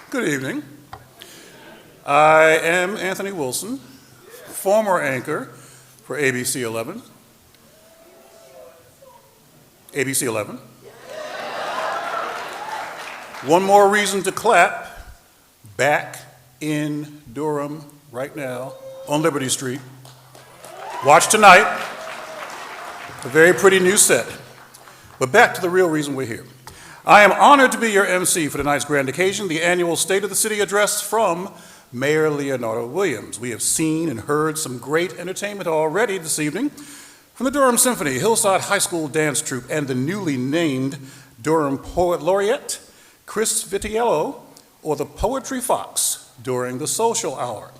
Good evening. I am Anthony Wilson, former anchor for ABC 11. ABC 11. One more reason to clap. Back in Durham right now on Liberty Street. Watch tonight. A very pretty new set. But back to the real reason we're here. I am honored to be your MC for tonight's grand occasion, the annual State of the City address from Mayor Leonardo Williams. We have seen and heard some great entertainment already this evening from the Durham Symphony, Hillside High School Dance Troupe, and the newly named Durham Poet Laureate, Chris Vitiello, or the Poetry Fox during the social hour.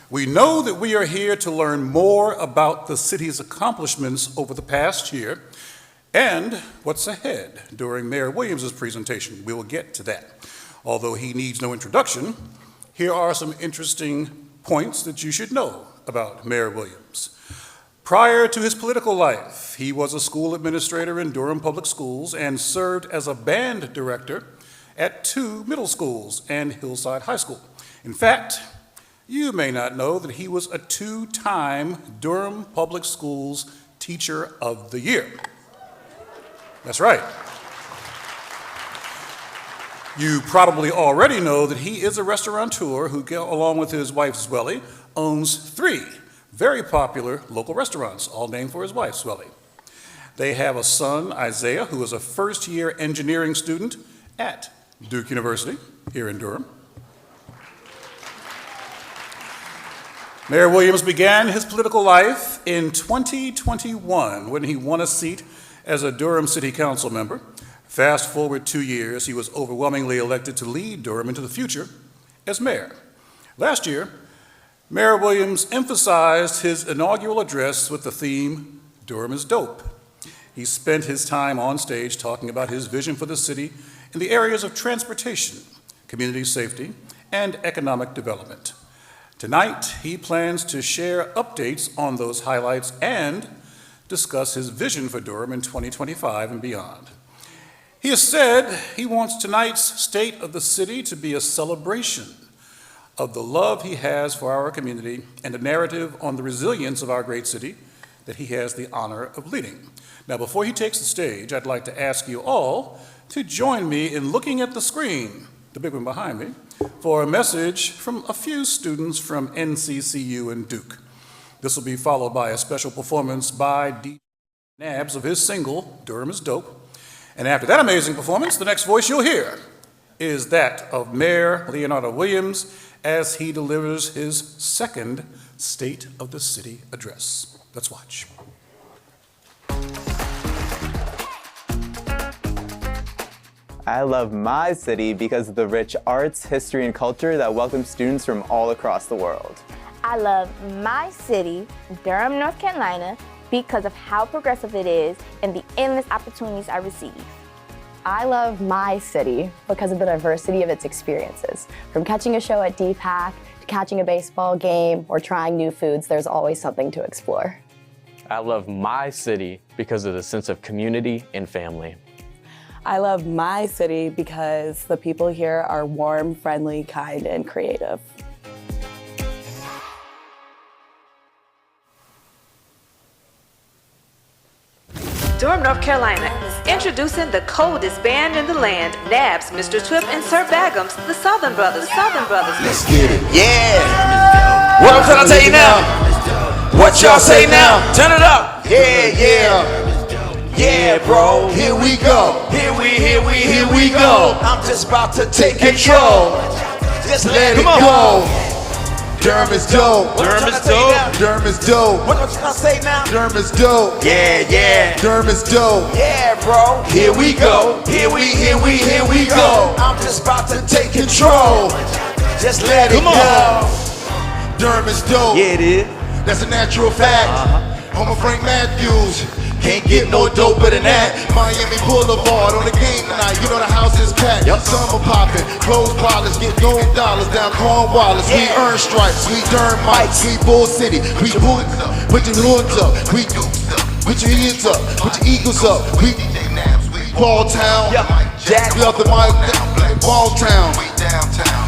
We know that we are here to learn more about the city's accomplishments over the past year and what's ahead during Mayor Williams' presentation. We will get to that. Although he needs no introduction, here are some interesting points that you should know about Mayor Williams. Prior to his political life, he was a school administrator in Durham Public Schools and served as a band director at 2 middle schools and Hillside High School. In fact, you may not know that he was a 2-time Durham Public Schools Teacher of the Year. That's right. You probably already know that he is a restaurateur who, along with his wife Zwelly, owns 3 very popular local restaurants, all named for his wife Zwelly. They have a son, Isaiah, who is a first-year engineering student at Duke University here in Durham. Mayor Williams began his political life in 2021 when he won a seat as a Durham City Council member. Fast forward 2 years, he was overwhelmingly elected to lead Durham into the future as mayor. Last year, Mayor Williams emphasized his inaugural address with the theme, Durham is Dope. He spent his time on stage talking about his vision for the city in the areas of transportation, community safety, and economic development. Tonight, he plans to share updates on those highlights and discuss his vision for Durham in 2025 and beyond. He has said he wants tonight's State of the City to be a celebration of the love he has for our community and a narrative on the resilience of our great city that he has the honor of leading. Now, before he takes the stage, I'd like to ask you all to join me in looking at the screen, the big one behind me, for a message from a few students from NCCU and Duke. This will be followed by a special performance by DJ Nabs of his single, Durham is Dope. And after that amazing performance, the next voice you'll hear is that of Mayor Leonardo Williams as he delivers his second State of the City address. Let's watch. I love my city because of the rich arts, history, and culture that welcomes students from all across the world. I love my city, Durham, North Carolina, because of how progressive it is and the endless opportunities I receive. I love my city because of the diversity of its experiences. From catching a show at DPAC to catching a baseball game or trying new foods, there's always something to explore. I love my city because of the sense of community and family. I love my city because the people here are warm, friendly, kind, and creative. Durham, North Carolina, introducing the coldest band in the land, Nabs, Mr. Twip, and Sir Bagums, the Southern Brothers. Let's get it. Yeah. What I'm trying to tell you now. What y'all say now? Turn it up. Yeah, bro. Here we go. Here we go. I'm just about to take control. Just let it go. Durham is dope. Durham is dope. Durham is dope. What you gonna say now? Durham is dope. Yeah. Durham is dope. Yeah, bro. Here we go. Here we go. I'm just about to take control. Just let it go. Durham is dope. Yeah, it is. That's a natural fact. Home of Frank Matthews. Can't get no doper than that. Miami Boulevard on the game tonight. You know the house is packed. Summer popping, clothes polish, get $1 down Cornwallis. We earn stripes, we Durham mics, we Bull City. We put your horns up, we put your hands up, put your eagles up. We Ball Town. Jack. We up the mic, Ball Town.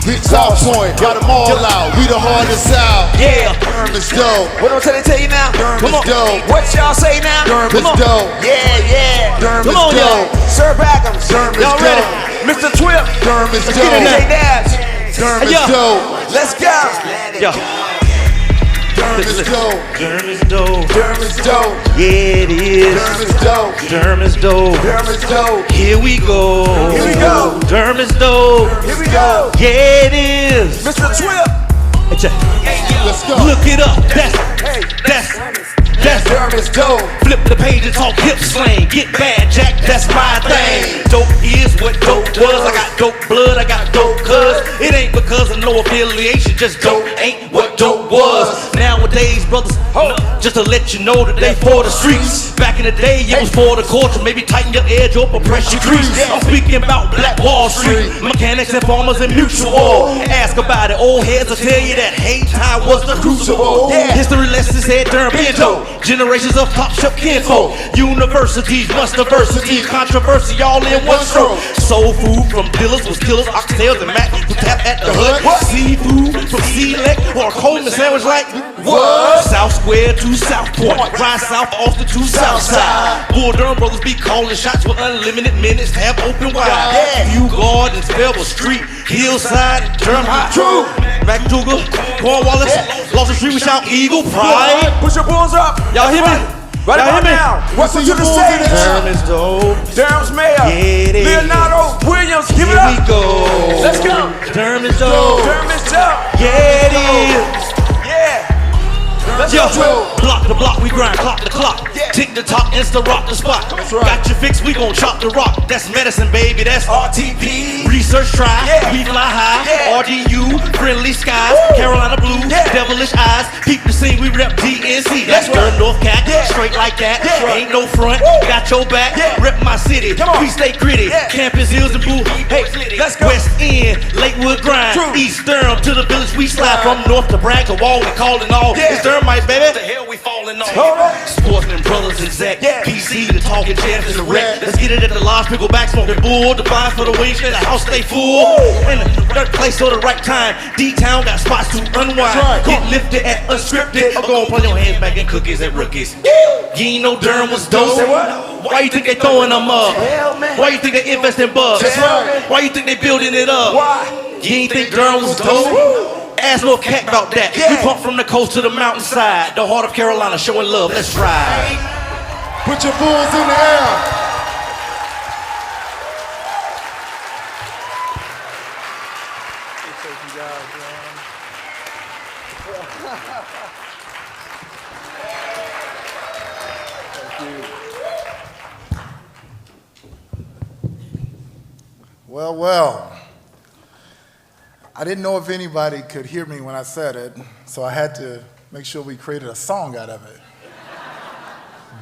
Hit South Point, got them all out. We the hardest out. Yeah. Durham is dope. What I'm trying to tell you now? Durham Come is on. dope. What y'all say now? Durham Come is on. dope. Yeah. Durham Come is on, y'all. dope. Sir Bagums. Durham is Y'all ready? dope. Mr. Twip. Durham is Let's get it, dope. J Dabs. Durham Hey, is yo. dope. Let's go. Yo, Durham is dope. Durham is dope. Durham is dope. Yeah, it is. Durham is dope. Durham is dope. Durham is dope. Here we go. Here we go. Durham is dope. Here we go. Yeah, it is. Mr. Twip. Hey, check. Let's go. Look it up. That's Durham is dope. flip the page and talk hip slang. Get bad, Jack, that's my thing. Dope is what dope was. I got dope blood, I got dope cuz. It ain't because of no affiliation, just dope ain't what dope was. Nowadays, brothers, just to let you know that they for the streets. Back in the day, it was for the culture. Maybe tighten your edge up or press your crease. I'm speaking about Black Wall Street, mechanics and farmers and mutual. Ask about it, old heads will tell you that hate time was the crucible. History lessons said Durham being dope. Generations of top shelf kinfolk. Universities, must diversity, controversy all in one stroke. Soul food from dealers was killers, oxtails and mac who tap at the hood. Seafood from Select or a Coleman sandwich like what? South Square to South Point, Ride South Austin to Southside. Bull Durham brothers be calling shots with unlimited minutes, tab open wide. View Gardens, Belleville Street, Hillside, Durham High. True. McDougal, Cornwallis, Lawson Street, we shout Eagle Pride. Push your bulls up. y'all hear me? Right Y'all about hear me? now. Welcome to the bulls stage. in the Durham is dope. Durham's mayor. Yeah, it is. Leonardo Williams. Give it Here up. we go. Let's go. Durham is dope. Durham is dope. Yeah, it is. Yeah. Let's Yo, go. block the block, we grind, clock the clock. Tick the top, insta rock the spot. right. Got you fixed, we gon' chop the rock. That's medicine, baby, that's RTP. research try. Yeah. We fly high, Yeah. RDU, friendly skies, Carolina blue, Yeah. devilish eyes. Peep the scene, we rep DNC. That's That's right. Durham North Cat, Yeah. straight like that. Yeah. Ain't no front, got your back. Yeah. Rep my city, Come on. we stay gritty. Yeah. Campus Hills and Blue. Hey, Let's go. West End, Lakewood grind. True. East Durham to the village we slide. From north to Bragg to Wall, we calling all. Yeah. It's Durham, my baby. What the hell we falling on? All right. Sportsman brothers and Zach. Yeah. PC, the talking champs and the wreck. Let's get it at the lodge, pickle back, smoking bull. The vine for the wings, let the house stay full. And the right place or the right time. D-Town got spots to unwind. right. Get lifted at unscripted. Or go and play your hands back in cookies at rookies. You ain't know Durham was dope. Say what? Why you think they throwing them up? Hell, man. Why you think they invest in bugs? That's right. Why you think they building it up? Why? You ain't think Durham was dope? Ask no cat about that. Yeah. We pump from the coast to the mountainside. The heart of Carolina showing love. Let's ride. Put your bulls in the air. Well, well. I didn't know if anybody could hear me when I said it, so I had to make sure we created a song out of it.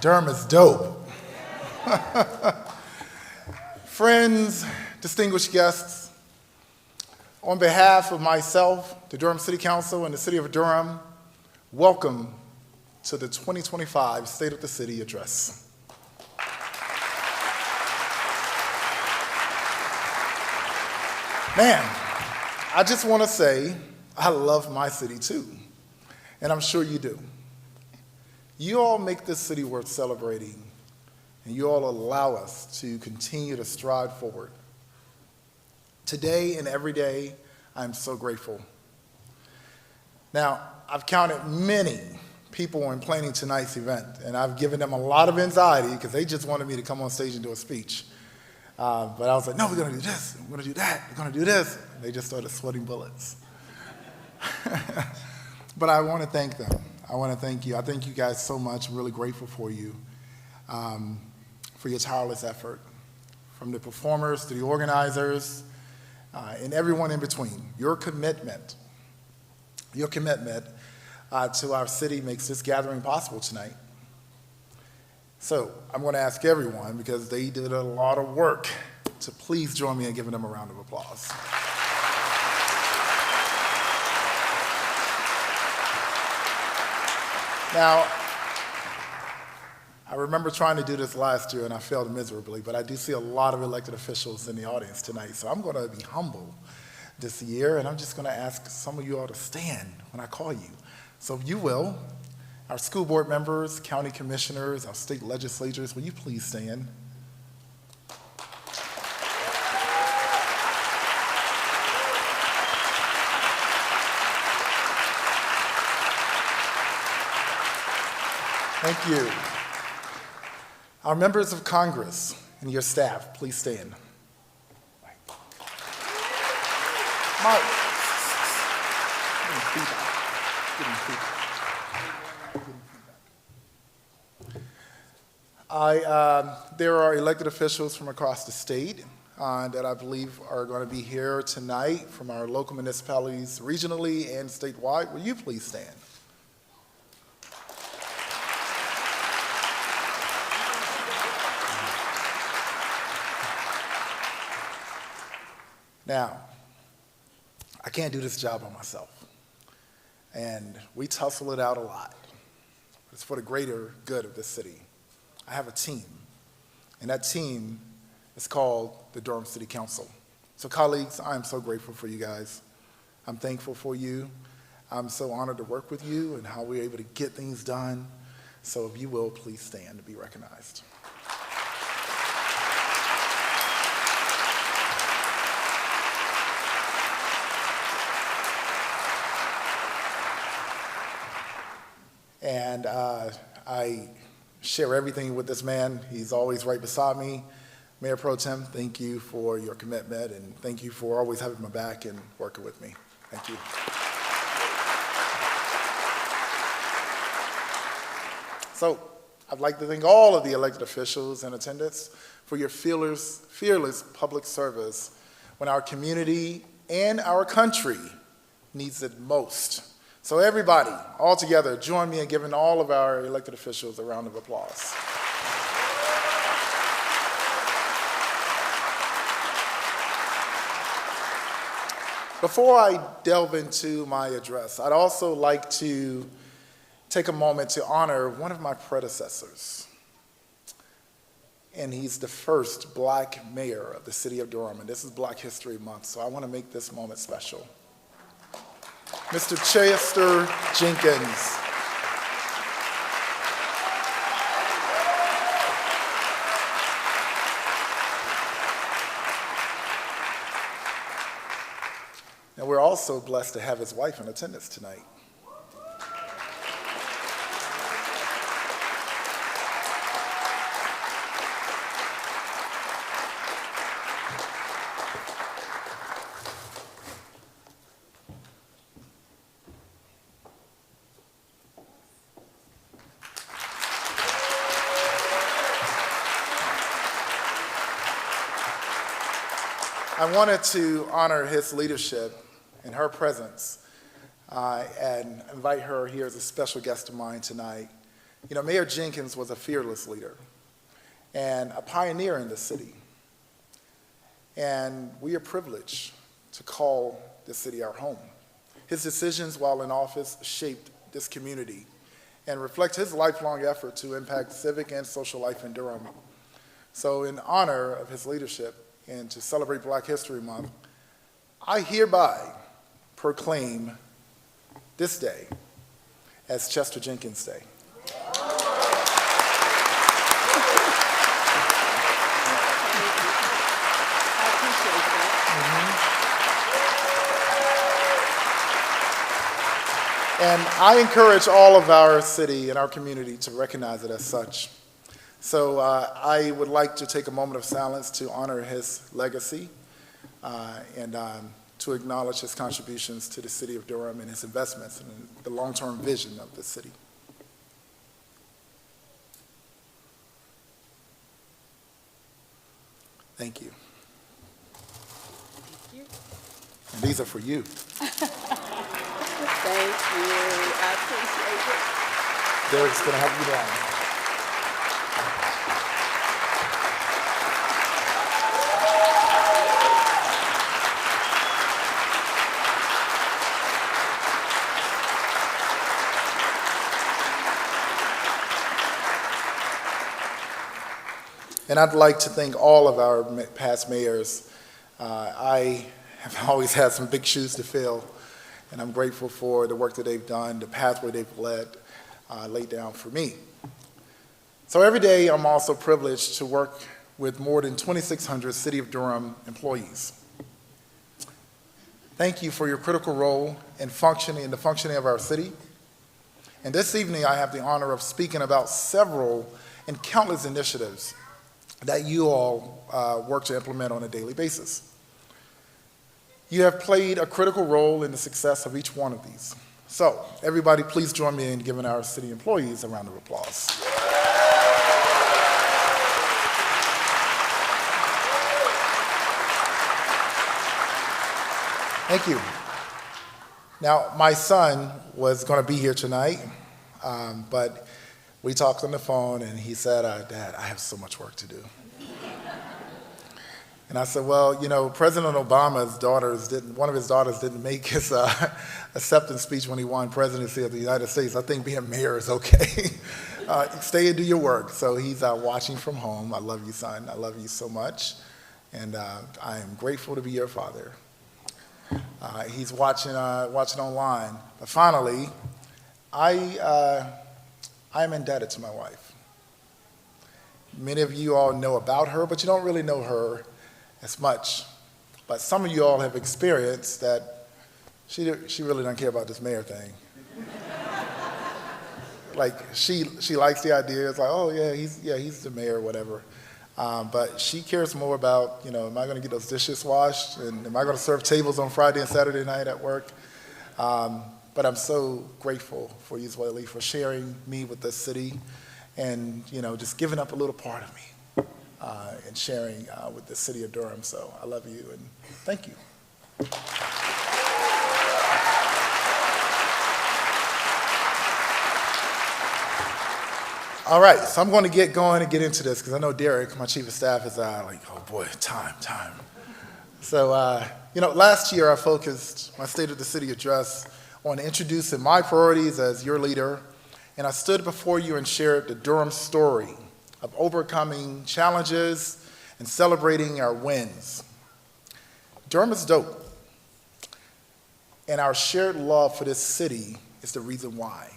Durham is dope. Friends, distinguished guests, on behalf of myself, the Durham City Council, and the City of Durham, welcome to the 2025 State of the City Address. Man, I just want to say I love my city too, and I'm sure you do. You all make this city worth celebrating, and you all allow us to continue to stride forward. Today and every day, I'm so grateful. Now, I've counted many people in planning tonight's event, and I've given them a lot of anxiety because they just wanted me to come on stage and do a speech. But I was like, no, we're going to do this, we're going to do that, we're going to do this. And they just started sweating bullets. But I want to thank them. I want to thank you. I thank you guys so much. I'm really grateful for you, for your tireless effort, from the performers to the organizers, and everyone in between. Your commitment to our city makes this gathering possible tonight. So I'm going to ask everyone, because they did a lot of work, to please join me in giving them a round of applause. Now, I remember trying to do this last year and I failed miserably, but I do see a lot of elected officials in the audience tonight, so I'm going to be humble this year, and I'm just going to ask some of you all to stand when I call you. So if you will, our school board members, county commissioners, our state legislators, will you please stand? Thank you. Our members of Congress and your staff, please stand. Mark. There are elected officials from across the state that I believe are going to be here tonight from our local municipalities regionally and statewide. Will you please stand? Now, I can't do this job by myself, and we tussle it out a lot. It's for the greater good of this city. I have a team, and that team is called the Durham City Council. So colleagues, I'm so grateful for you guys. I'm thankful for you. I'm so honored to work with you and how we're able to get things done. So if you will, please stand to be recognized. And I share everything with this man. He's always right beside me. Mayor Pro Tem, thank you for your commitment, and thank you for always having my back and working with me. Thank you. So I'd like to thank all of the elected officials in attendance for your fearless public service when our community and our country needs it most. So everybody, all together, join me in giving all of our elected officials a round of applause. Before I delve into my address, I'd also like to take a moment to honor one of my predecessors. And he's the first Black mayor of the city of Durham, and this is Black History Month, so I want to make this moment special. Mr. Chester Jenkins. And we're also blessed to have his wife in attendance tonight. I wanted to honor his leadership and her presence and invite her here as a special guest of mine tonight. You know, Mayor Jenkins was a fearless leader and a pioneer in the city. And we are privileged to call this city our home. His decisions while in office shaped this community and reflect his lifelong effort to impact civic and social life in Durham. So in honor of his leadership and to celebrate Black History Month, I hereby proclaim this day as Chester Jenkins Day. And I encourage all of our city and our community to recognize it as such. So I would like to take a moment of silence to honor his legacy and to acknowledge his contributions to the city of Durham and his investments in the long-term vision of the city. Thank you. Thank you. And these are for you. Thank you. I appreciate it. Derek's going to help you down. And I'd like to thank all of our past mayors. I have always had some big shoes to fill, and I'm grateful for the work that they've done, the pathway they've laid down for me. So every day, I'm also privileged to work with more than 2,600 City of Durham employees. Thank you for your critical role in the functioning of our city. And this evening, I have the honor of speaking about several and countless initiatives that you all work to implement on a daily basis. You have played a critical role in the success of each one of these. So, everybody, please join me in giving our city employees a round of applause. Thank you. Now, my son was going to be here tonight, but we talked on the phone, and he said, Dad, I have so much work to do. And I said, well, you know, President Obama's one of his daughters didn't make his acceptance speech when he won presidency of the United States. I think being mayor is okay. Stay and do your work. So he's watching from home. I love you, son. I love you so much. And I am grateful to be your father. He's watching online. But finally, I am indebted to my wife. Many of you all know about her, but you don't really know her as much. But some of you all have experienced that she really doesn't care about this mayor thing. Like, she likes the idea. It's like, oh, yeah, he's the mayor or whatever. But she cares more about, you know, am I going to get those dishes washed? And am I going to serve tables on Friday and Saturday night at work? But I'm so grateful for you, Zweli, for sharing me with this city and, you know, just giving up a little part of me and sharing with the city of Durham. So I love you and thank you. All right, so I'm going to get going and get into this because I know Derek, my chief of staff, is like, oh boy, time. So, you know, last year I focused my State of the City address on introducing my priorities as your leader, and I stood before you and shared the Durham story of overcoming challenges and celebrating our wins. Durham is dope, and our shared love for this city is the reason why.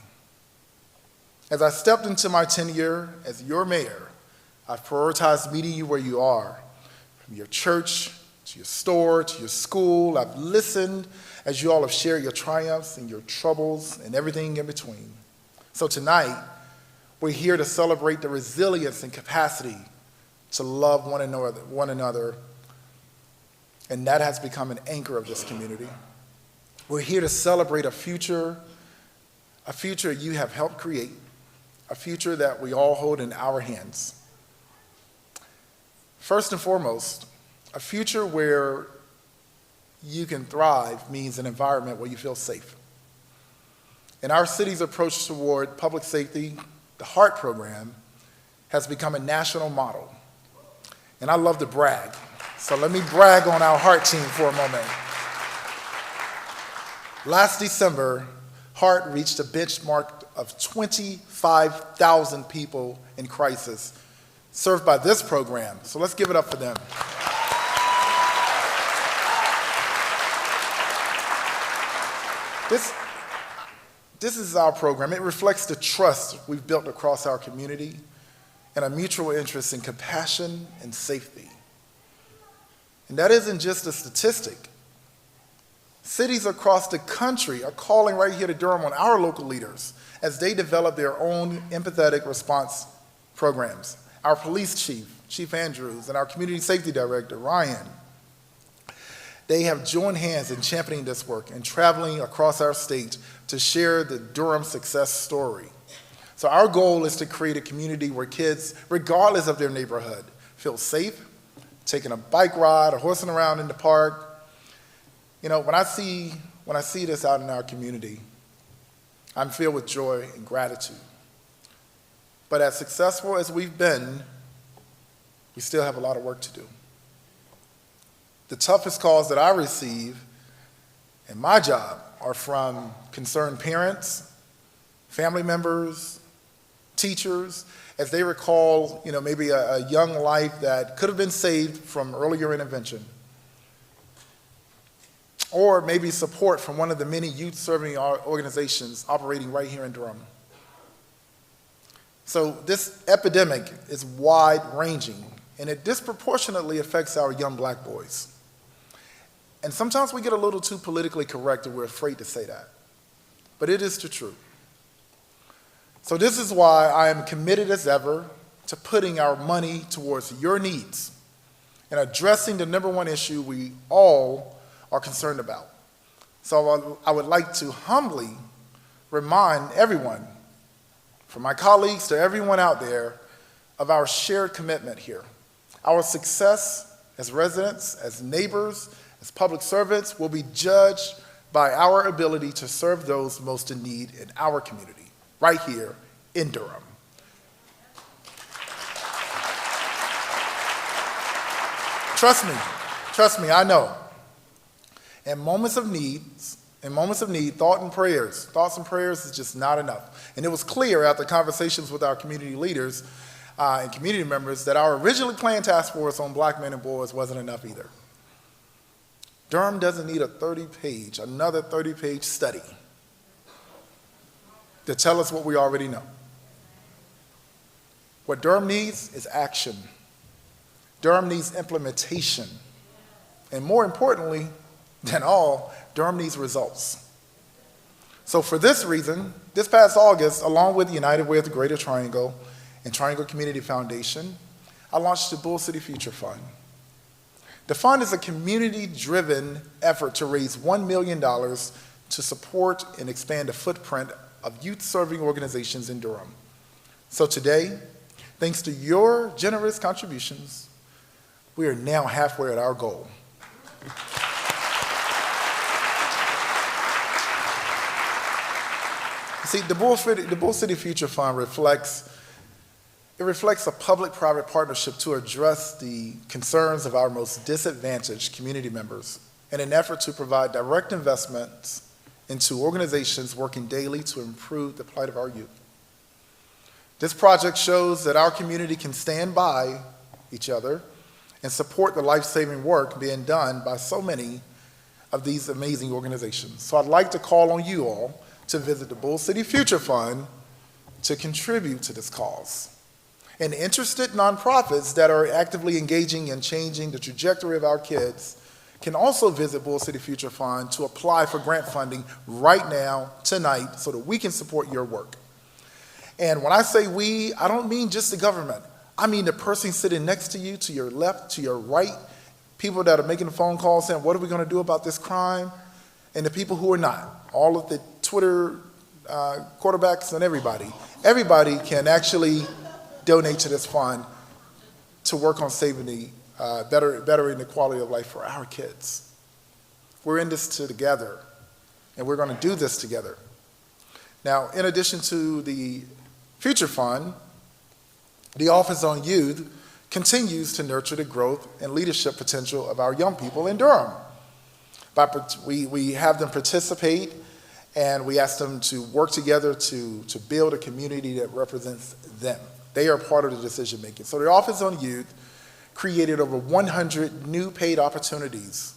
As I stepped into my tenure as your mayor, I've prioritized meeting you where you are, from your church to your store to your school. I've listened as you all have shared your triumphs and your troubles and everything in between. So tonight, we're here to celebrate the resilience and capacity to love one another, and that has become an anchor of this community. We're here to celebrate a future you have helped create, a future that we all hold in our hands. First and foremost, a future where you can thrive means an environment where you feel safe. In our city's approach toward public safety, the HEART program has become a national model. And I love to brag. So let me brag on our HEART team for a moment. Last December, HEART reached a benchmark of 25,000 people in crisis served by this program. So let's give it up for them. This is our program. It reflects the trust we've built across our community and a mutual interest in compassion and safety. And that isn't just a statistic. Cities across the country are calling right here to Durham on our local leaders as they develop their own empathetic response programs. Our police chief, Chief Andrews, and our community safety director, Ryan, they have joined hands in championing this work and traveling across our state to share the Durham success story. So our goal is to create a community where kids, regardless of their neighborhood, feel safe, taking a bike ride or horsing around in the park. You know, when I see this out in our community, I'm filled with joy and gratitude. But as successful as we've been, we still have a lot of work to do. The toughest calls that I receive in my job are from concerned parents, family members, teachers, as they recall, maybe a young life that could have been saved from earlier intervention, or maybe support from one of the many youth-serving organizations operating right here in Durham. So this epidemic is wide-ranging, and it disproportionately affects our young black boys. And sometimes we get a little too politically correct and we're afraid to say that. But it is the truth. So this is why I am committed as ever to putting our money towards your needs and addressing the number one issue we all are concerned about. So I would like to humbly remind everyone, from my colleagues to everyone out there, of our shared commitment here. Our success as residents, as neighbors, as public servants will be judged by our ability to serve those most in need in our community, right here in Durham. Trust me, I know. In moments of need, thoughts and prayers is just not enough. And it was clear after conversations with our community leaders and community members that our originally planned task force on black men and boys wasn't enough either. Durham doesn't need another 30-page study to tell us what we already know. What Durham needs is action. Durham needs implementation. And more importantly than all, Durham needs results. So for this reason, this past August, along with United Way of the Greater Triangle and Triangle Community Foundation, I launched the Bull City Future Fund. The fund is a community-driven effort to raise $1 million to support and expand the footprint of youth-serving organizations in Durham. So today, thanks to your generous contributions, we are now halfway at our goal. See, the Bull City Future Fund reflects a public-private partnership to address the concerns of our most disadvantaged community members in an effort to provide direct investments into organizations working daily to improve the plight of our youth. This project shows that our community can stand by each other and support the life-saving work being done by so many of these amazing organizations. So I'd like to call on you all to visit the Bull City Future Fund to contribute to this cause. And interested nonprofits that are actively engaging in changing the trajectory of our kids can also visit Bull City Future Fund to apply for grant funding right now, tonight, so that we can support your work. And when I say we, I don't mean just the government. I mean the person sitting next to you, to your left, to your right, people that are making phone calls saying, what are we going to do about this crime? And the people who are not, all of the Twitter quarterbacks and everybody. Everybody can actually donate to this fund to work on saving the bettering the quality of life for our kids. We're in this together, and we're going to do this together. Now, in addition to the Future Fund, the Office on Youth continues to nurture the growth and leadership potential of our young people in Durham. We have them participate, and we ask them to work together to build a community that represents them. They are part of the decision making. So the Office on Youth created over 100 new paid opportunities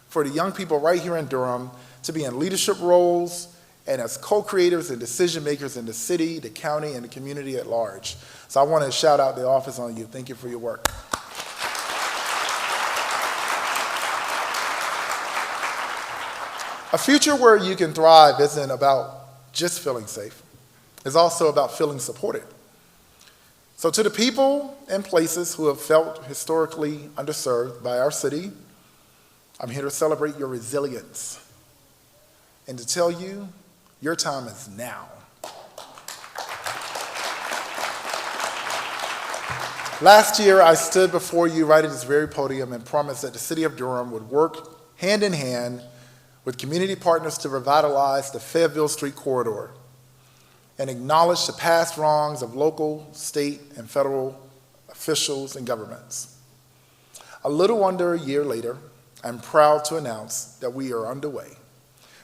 for the young people right here in Durham to be in leadership roles and as co-creators and decision makers in the city, the county, and the community at large. So I want to shout out the Office on Youth. Thank you for your work. A future where you can thrive isn't about just feeling safe. It's also about feeling supported. So to the people and places who have felt historically underserved by our city, I'm here to celebrate your resilience and to tell you your time is now. Last year, I stood before you right at this very podium and promised that the city of Durham would work hand in hand with community partners to revitalize the Fayetteville Street corridor and acknowledge the past wrongs of local, state, and federal officials and governments. A little under a year later, I'm proud to announce that we are underway.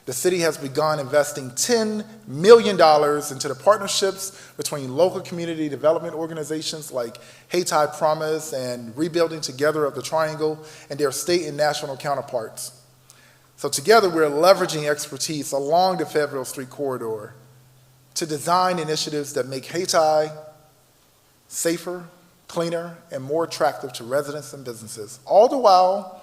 The city has begun investing $10 million into the partnerships between local community development organizations like Hayti Promise and Rebuilding Together of the Triangle and their state and national counterparts. So together we're leveraging expertise along the Fayetteville Street corridor to design initiatives that make Hayti safer, cleaner, and more attractive to residents and businesses. All the while,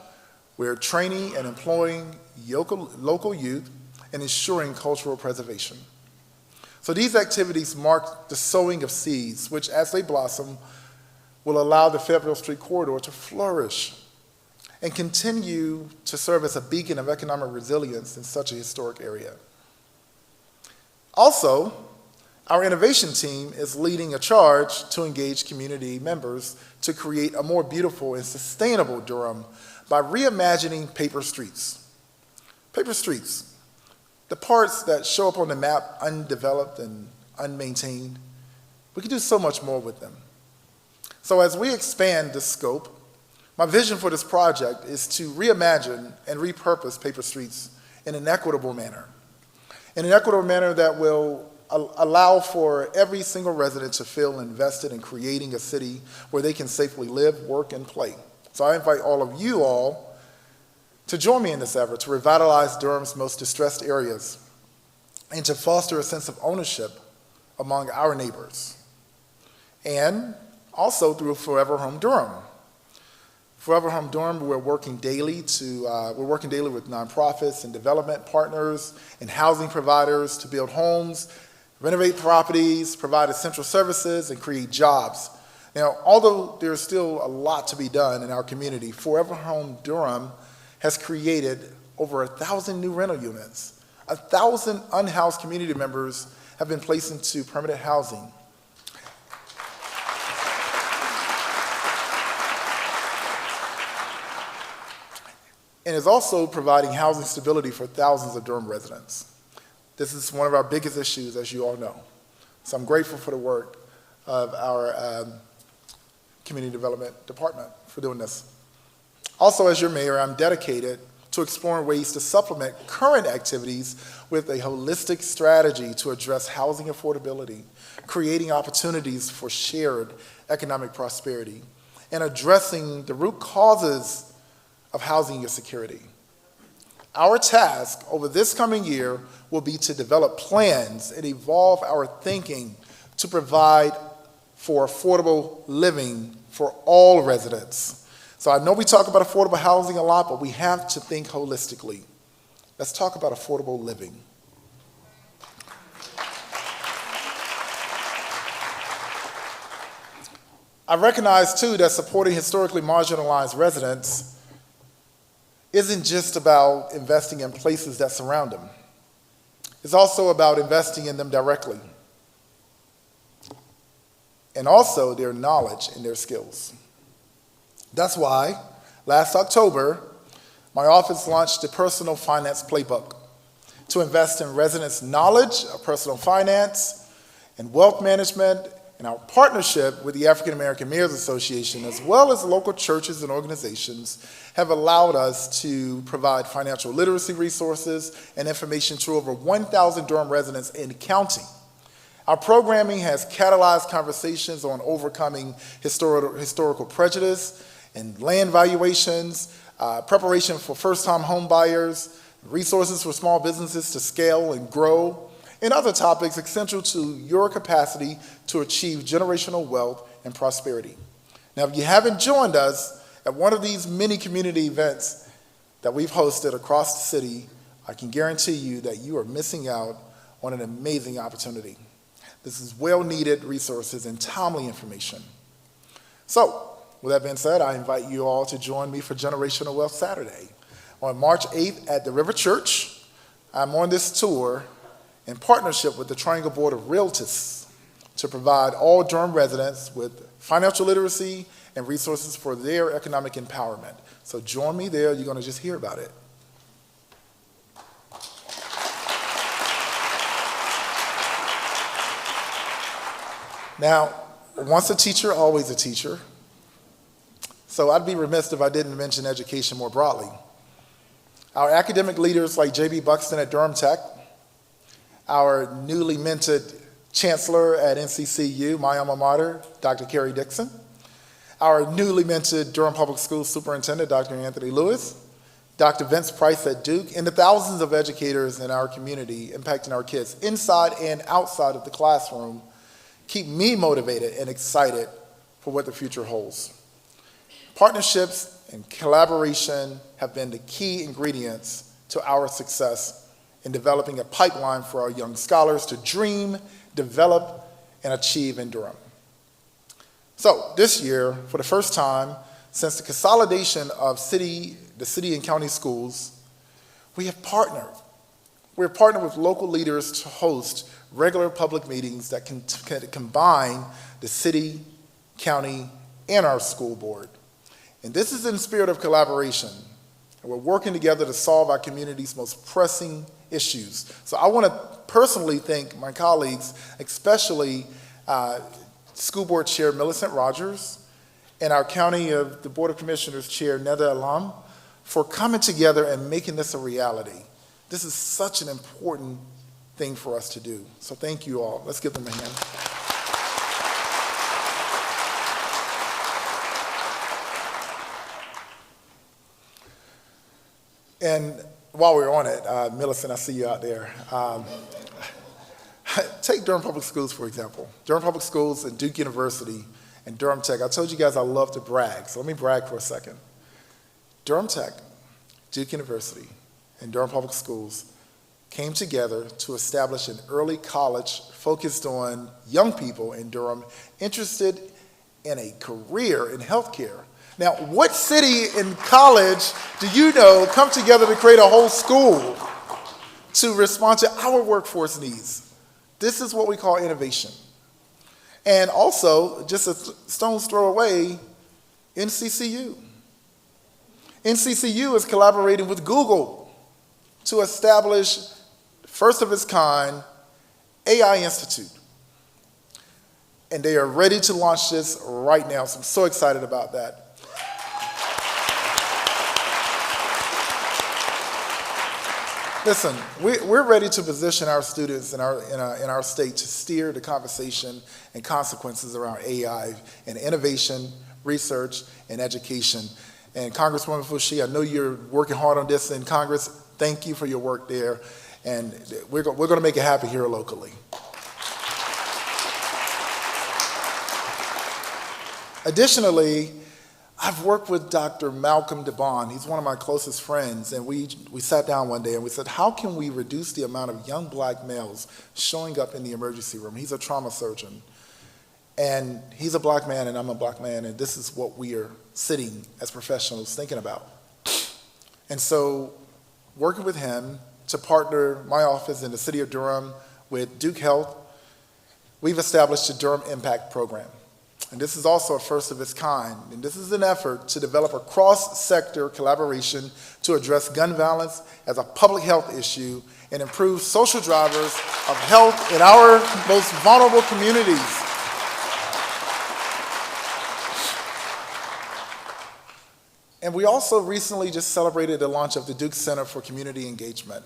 we're training and employing local youth and ensuring cultural preservation. So these activities mark the sowing of seeds, which as they blossom, will allow the Fayetteville Street corridor to flourish and continue to serve as a beacon of economic resilience in such a historic area. Also, our innovation team is leading a charge to engage community members to create a more beautiful and sustainable Durham by reimagining paper streets. Paper streets, the parts that show up on the map undeveloped and unmaintained, we can do so much more with them. So as we expand the scope, my vision for this project is to reimagine and repurpose paper streets in an equitable manner. In an equitable manner that will allow for every single resident to feel invested in creating a city where they can safely live, work, and play. So I invite all of you all to join me in this effort to revitalize Durham's most distressed areas and to foster a sense of ownership among our neighbors. And also through Forever Home Durham. Forever Home Durham, we're working daily with nonprofits and development partners and housing providers to build homes, renovate properties, provide essential services, and create jobs. Now, although there's still a lot to be done in our community, Forever Home Durham has created over 1,000 new rental units. 1,000 unhoused community members have been placed into permanent housing. And is also providing housing stability for thousands of Durham residents. This is one of our biggest issues, as you all know. So I'm grateful for the work of our Community Development Department for doing this. Also, as your mayor, I'm dedicated to exploring ways to supplement current activities with a holistic strategy to address housing affordability, creating opportunities for shared economic prosperity, and addressing the root causes of housing insecurity. Our task over this coming year will be to develop plans and evolve our thinking to provide for affordable living for all residents. So I know we talk about affordable housing a lot, but we have to think holistically. Let's talk about affordable living. I recognize too that supporting historically marginalized residents isn't just about investing in places that surround them. It's also about investing in them directly. And also their knowledge and their skills. That's why, last October, my office launched the Personal Finance Playbook to invest in residents' knowledge of personal finance and wealth management, and our partnership with the African American Mayors Association, as well as local churches and organizations, have allowed us to provide financial literacy resources and information to over 1,000 Durham residents and counting. Our programming has catalyzed conversations on overcoming historical prejudice and land valuations, preparation for first-time home buyers, resources for small businesses to scale and grow, and other topics essential to your capacity to achieve generational wealth and prosperity. Now, if you haven't joined us at one of these many community events that we've hosted across the city, I can guarantee you that you are missing out on an amazing opportunity. This is well-needed resources and timely information. So, with that being said, I invite you all to join me for Generational Wealth Saturday. On March 8th at the River Church, I'm on this tour in partnership with the Triangle Board of Realtors to provide all Durham residents with financial literacy and resources for their economic empowerment. So join me there, you're gonna just hear about it. Now, once a teacher, always a teacher. So I'd be remiss if I didn't mention education more broadly. Our academic leaders like J.B. Buxton at Durham Tech, our newly minted chancellor at NCCU, my alma mater, Dr. Kerry Dixon, our newly minted Durham Public Schools superintendent, Dr. Anthony Lewis, Dr. Vince Price at Duke, and the thousands of educators in our community impacting our kids inside and outside of the classroom keep me motivated and excited for what the future holds. Partnerships and collaboration have been the key ingredients to our success in developing a pipeline for our young scholars to dream, develop, and achieve in Durham. So this year, for the first time since the consolidation of the city and county schools, we have partnered. We're partnered with local leaders to host regular public meetings that can combine the city, county, and our school board. And this is in the spirit of collaboration. And we're working together to solve our community's most pressing issues. So I want to personally thank my colleagues, especially School Board Chair Millicent Rogers and our the Board of Commissioners Chair Neda Alam for coming together and making this a reality. This is such an important thing for us to do. So thank you all. Let's give them a hand. And while we're on it, Millicent, I see you out there. Take Durham Public Schools, for example. Durham Public Schools and Duke University and Durham Tech. I told you guys I love to brag, so let me brag for a second. Durham Tech, Duke University, and Durham Public Schools came together to establish an early college focused on young people in Durham interested in a career in healthcare. Now, what city and college do you know come together to create a whole school to respond to our workforce needs? This is what we call innovation. And also, just a stone's throw away, NCCU. NCCU is collaborating with Google to establish first of its kind AI Institute. And they are ready to launch this right now, so I'm so excited about that. Listen, we're ready to position our students in our state to steer the conversation and consequences around AI and innovation, research, and education. And Congresswoman Fushi, I know you're working hard on this in Congress. Thank you for your work there. And we're going to make it happen here locally. Additionally, I've worked with Dr. Malcolm DeBon. He's one of my closest friends, and we sat down one day and we said, how can we reduce the amount of young black males showing up in the emergency room? He's a trauma surgeon, and he's a black man and I'm a black man, and this is what we are sitting as professionals thinking about. And so working with him to partner my office in the city of Durham with Duke Health, we've established a Durham Impact Program. And this is also a first of its kind. And this is an effort to develop a cross-sector collaboration to address gun violence as a public health issue and improve social drivers of health in our most vulnerable communities. And we also recently just celebrated the launch of the Duke Center for Community Engagement,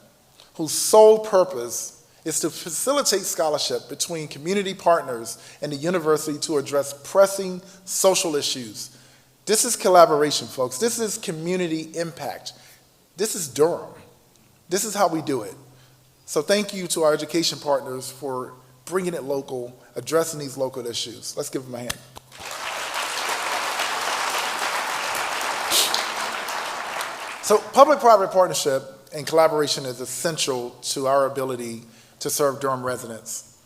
whose sole purpose is to facilitate scholarship between community partners and the university to address pressing social issues. This is collaboration, folks. This is community impact. This is Durham. This is how we do it. So thank you to our education partners for bringing it local, addressing these local issues. Let's give them a hand. So public-private partnership and collaboration is essential to our ability to serve Durham residents.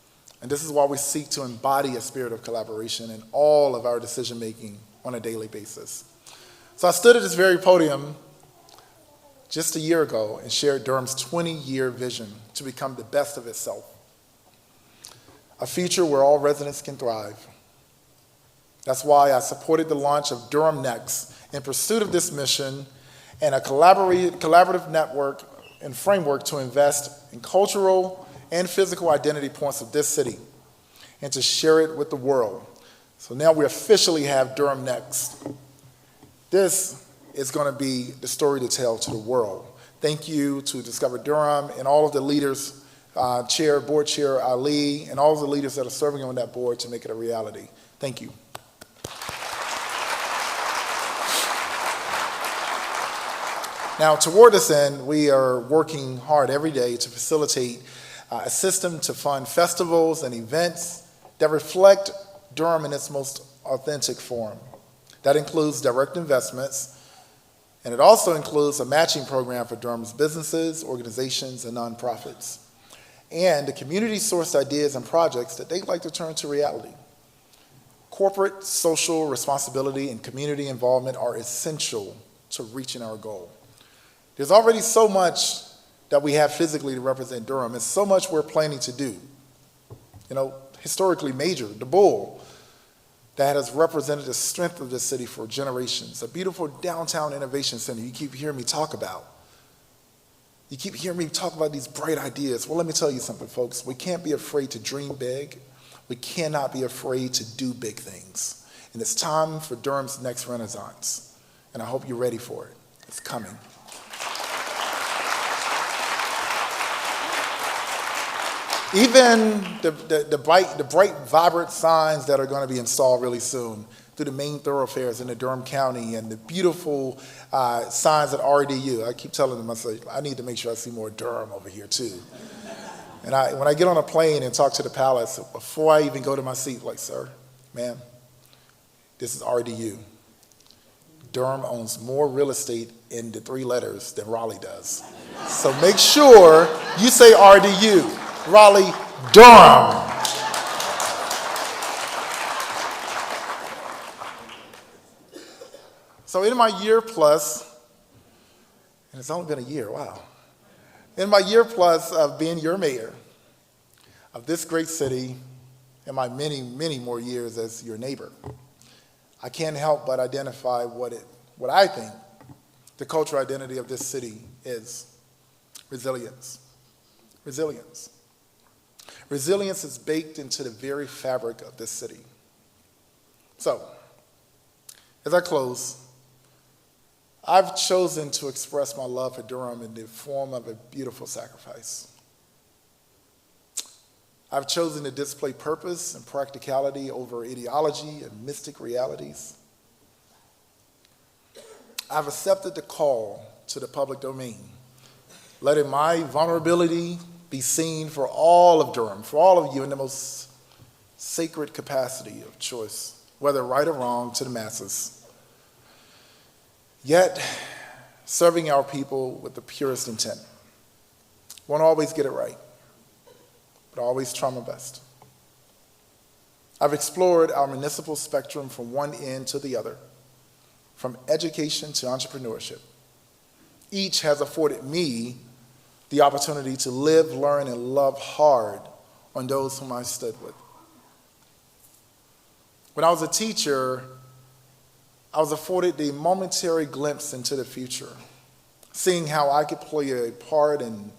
And this is why we seek to embody a spirit of collaboration in all of our decision-making on a daily basis. So I stood at this very podium just a year ago and shared Durham's 20-year vision to become the best of itself. A future where all residents can thrive. That's why I supported the launch of Durham Next in pursuit of this mission and a collaborative network and framework to invest in cultural and physical identity points of this city and to share it with the world. So now we officially have Durham Next. This is going to be the story to tell to the world. Thank you to Discover Durham and all of the leaders, Board Chair Ali, and all of the leaders that are serving on that board to make it a reality. Thank you. Now, toward this end, we are working hard every day to facilitate a system to fund festivals and events that reflect Durham in its most authentic form. That includes direct investments, and it also includes a matching program for Durham's businesses, organizations, and nonprofits, and the community-sourced ideas and projects that they'd like to turn to reality. Corporate social responsibility and community involvement are essential to reaching our goal. There's already so much that we have physically to represent Durham, and so much we're planning to do. You know, historically major, the Bull, that has represented the strength of the city for generations, a beautiful downtown innovation center you keep hearing me talk about. You keep hearing me talk about these bright ideas. Well, let me tell you something, folks. We can't be afraid to dream big. We cannot be afraid to do big things. And it's time for Durham's next renaissance. And I hope you're ready for it. It's coming. Even the bright, vibrant signs that are going to be installed really soon through the main thoroughfares in the Durham County, and the beautiful signs at RDU. I keep telling them, I say, I need to make sure I see more Durham over here too. And when I get on a plane and talk to the palace, before I even go to my seat, like, sir, ma'am, this is RDU. Durham owns more real estate in the 3 letters than Raleigh does. So make sure you say RDU. Raleigh, Durham. So in my year plus, and it's only been a year, wow. In my year plus of being your mayor of this great city, and my many, many more years as your neighbor, I can't help but identify what I think the cultural identity of this city is. Resilience. Resilience. Resilience is baked into the very fabric of this city. So, as I close, I've chosen to express my love for Durham in the form of a beautiful sacrifice. I've chosen to display purpose and practicality over ideology and mystic realities. I've accepted the call to the public domain, letting my vulnerability be seen for all of Durham, for all of you in the most sacred capacity of choice, whether right or wrong, to the masses. Yet, serving our people with the purest intent. Won't always get it right, but always try my best. I've explored our municipal spectrum from one end to the other, from education to entrepreneurship. Each has afforded me the opportunity to live, learn, and love hard on those whom I stood with. When I was a teacher, I was afforded the momentary glimpse into the future, seeing how I could play a part in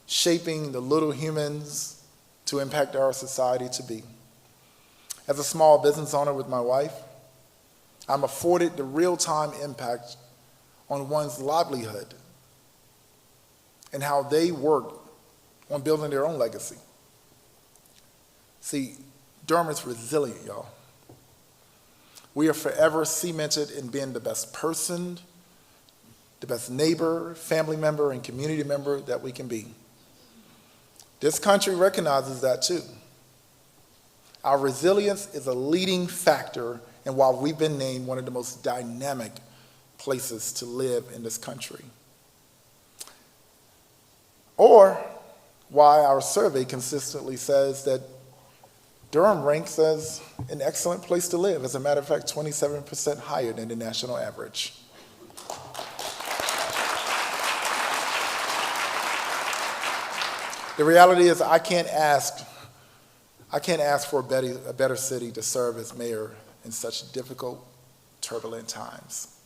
shaping the little humans to impact our society to be. As a small business owner with my wife, I'm afforded the real-time impact on one's livelihood and how they work on building their own legacy. See, Durham is resilient, y'all. We are forever cemented in being the best person, the best neighbor, family member, and community member that we can be. This country recognizes that too. Our resilience is a leading factor in why we've been named one of the most dynamic places to live in this country. Or why our survey consistently says that Durham ranks as an excellent place to live. As a matter of fact, 27% higher than the national average. The reality is I can't ask for a better city to serve as mayor in such difficult, turbulent times.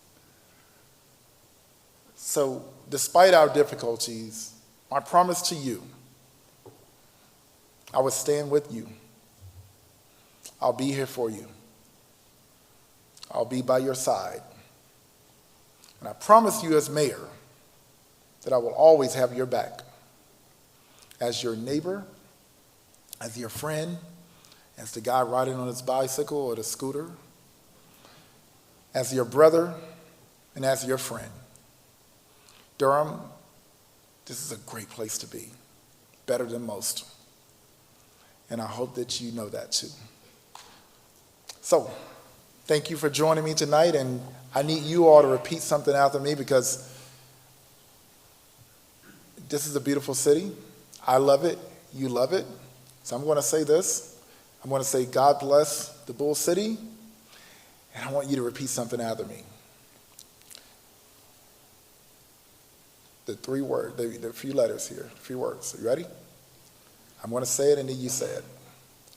So, despite our difficulties, my promise to you, I will stand with you. I'll be here for you. I'll be by your side. And I promise you as mayor that I will always have your back as your neighbor, as your friend, as the guy riding on his bicycle or the scooter, as your brother, and as your friend. Durham, this is a great place to be, better than most. And I hope that you know that too. So, thank you for joining me tonight, and I need you all to repeat something after me because this is a beautiful city. I love it, you love it. So I'm going to say this. I'm going to say, God bless the Bull City, and I want you to repeat something after me. The three words, the few letters here, a few words. Are you ready? I'm going to say it and then you say it.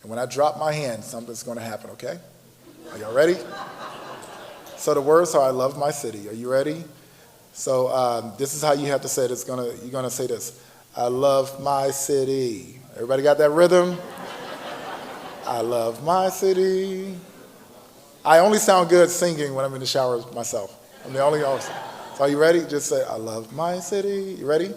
And when I drop my hand, something's going to happen, okay? Are y'all ready? So the words are, I love my city. Are you ready? So this is how you have to say it. You're going to say this. I love my city. Everybody got that rhythm? I love my city. I only sound good singing when I'm in the shower myself. I'm the only one. So are you ready? Just say, I love my city. You ready?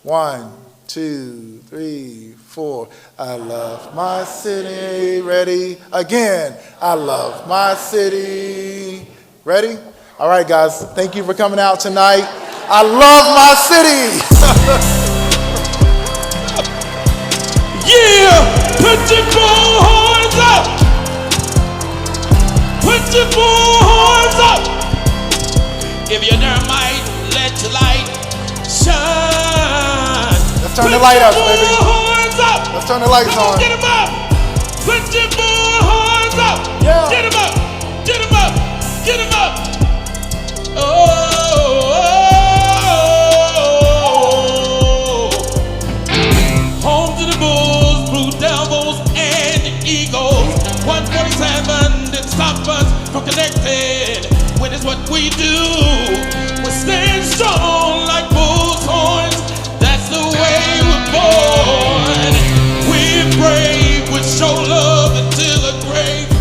1, 2, 3, 4. I love my city. Ready? Again. I love my city. Ready? All right, guys. Thank you for coming out tonight. I love my city. Yeah! Put your bullhorns up! Put your bullhorns up! If you're Durhamite, let your light shine. Let's turn the light up, baby. Put your bullhorns up! Let's turn the lights on. Get them up! Put your bullhorns up! Yeah. Get them up! Get them up! Get them up! Home to the Bulls, Blue Devils, and the Eagles. 147 didn't stop us from connecting. When it's what we do, we stand strong like bull's horns. That's the way we're born. We're brave, we show love until the grave.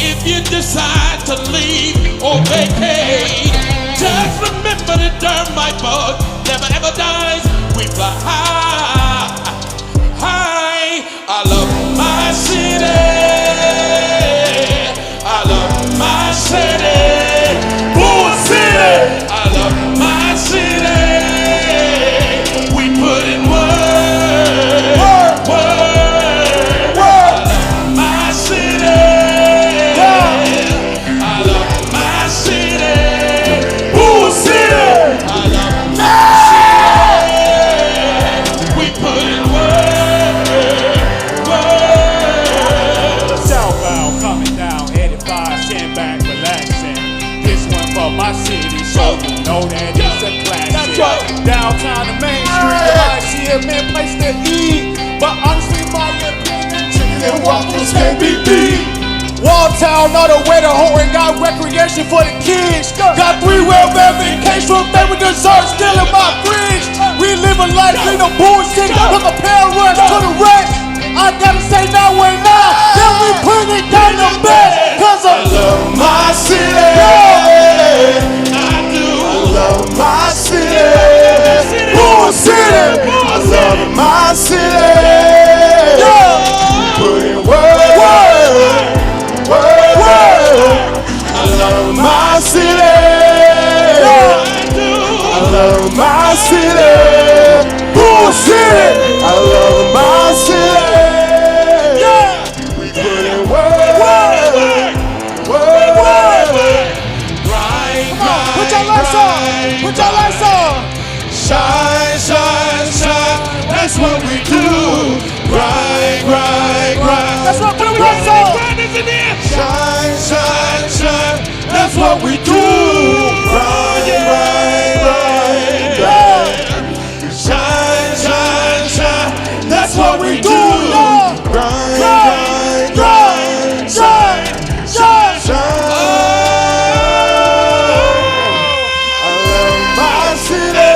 If you decide to leave or vacate, just remember the Durhamite bug never ever dies. We fly high, high. I love my city. I love my city. Bull City. I love my city. We put in work, work. I love my city. I love my city. Bull City. I love my city. We put in work, work. Southbound coming down, 85, stand back, relaxing. This one for my city, so you know that it's a classic. Downtown to Main Street, you might see a man place to eat, but honestly, my opinion, chicken and waffles can't be beat. Walltown, all the way to Horton, got recreation for the kids. Got 3-well vacation, favorite dessert still in my fridge. We live a life in the bullshit, with a pair of runs to the rest. I gotta say now ain't now, then we put it down the best. Cause I love my city. I do. I love my city. Bull City. I love my city. Put in work, work. I love my city. I love my city. Bull City. I love my city. We put in work, work. Put your lights on, put your lights on. Shine, shine, shine. That's what we do. Grind, grind, grind. That's what we do. Shine, shine, shine. That's what we do. Grind, grind, grind, grind. Shine, shine, shine. That's what we do. Grind, grind, grind. Shine, shine, shine. I love my city.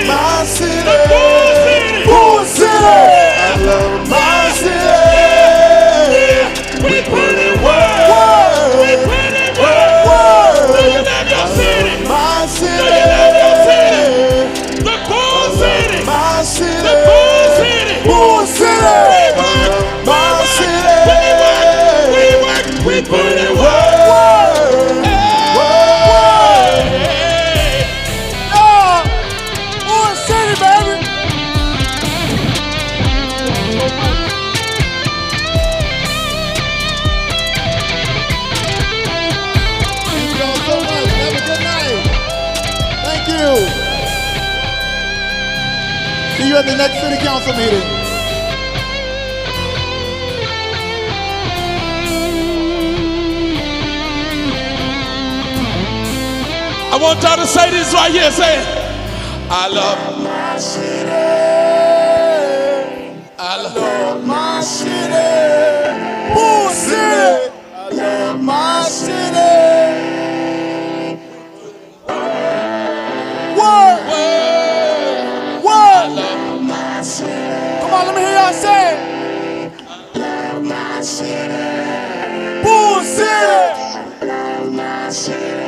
My city. Bull City. I love my city. you at the next city council meeting. I want y'all to say this right here. Say it. I love my city. I love my city. Bull City. I love my city. Word. Word. I love my city. Come on, let me hear y'all say it. I love my city. Bull City. I love my city.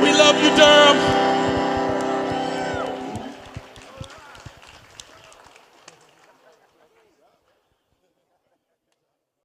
We love you, Durham.